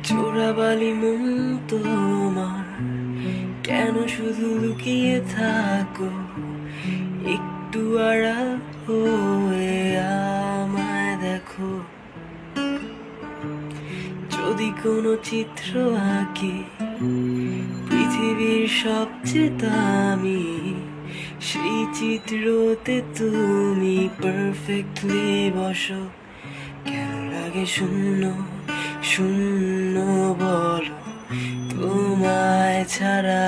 চোরাবালি মন তোমার, কেন শুধু লুকিয়ে থাকো? একটু আড়াল হয়ে আমায় দেখো। যদি কোনো চিত্র আঁকি পৃথিবীর সবচেয়ে দামি, সেই চিত্রতে তুমি পারফেক্টলি বসো। কেন লাগে শূন্য শূন্য বলো, তোমায় ছাড়া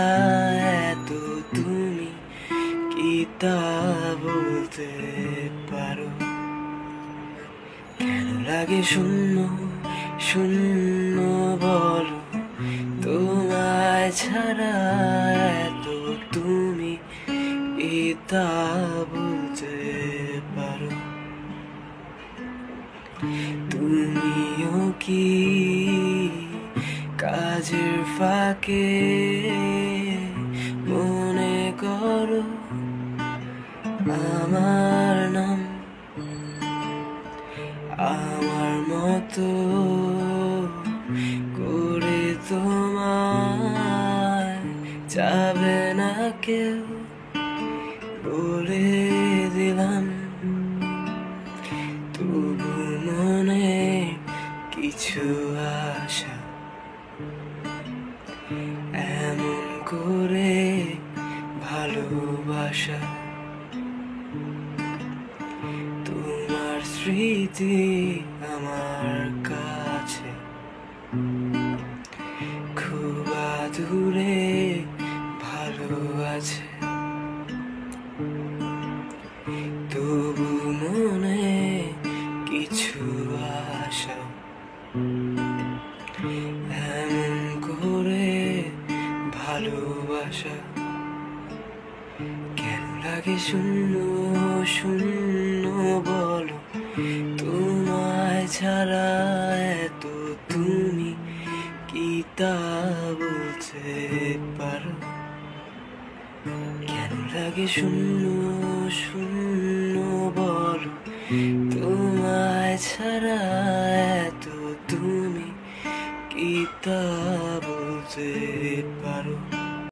এত তুমি কি তা বলতে পারো? কেন লাগে শূন্য শূন্য বলো, তোমায় ছাড়া এত তুমি কি তা বলতে পারো? তুমিও কি কাজের ফাঁকে মনে করো আমার নাম? আমার মতো করে তোমায় যাবে না কেউ, বলে দিলাম। তবু মনে কিছু আশা, এমন করে ভালোবাসা। তোমার স্মৃতি আমার কাছে খুব আদুরে ভালো আছে। তবু মনে কিছু আশা, এমন করে ভালোবাসা। কেন লাগে শূন্য শূন্য বলো, তোমায় ছাড়া এত তুমি কি তা বলতে পারো? কেন লাগে শূন্য শূন্য বলো, তোমায় ছাড়া এত তুমি কি তা বলতে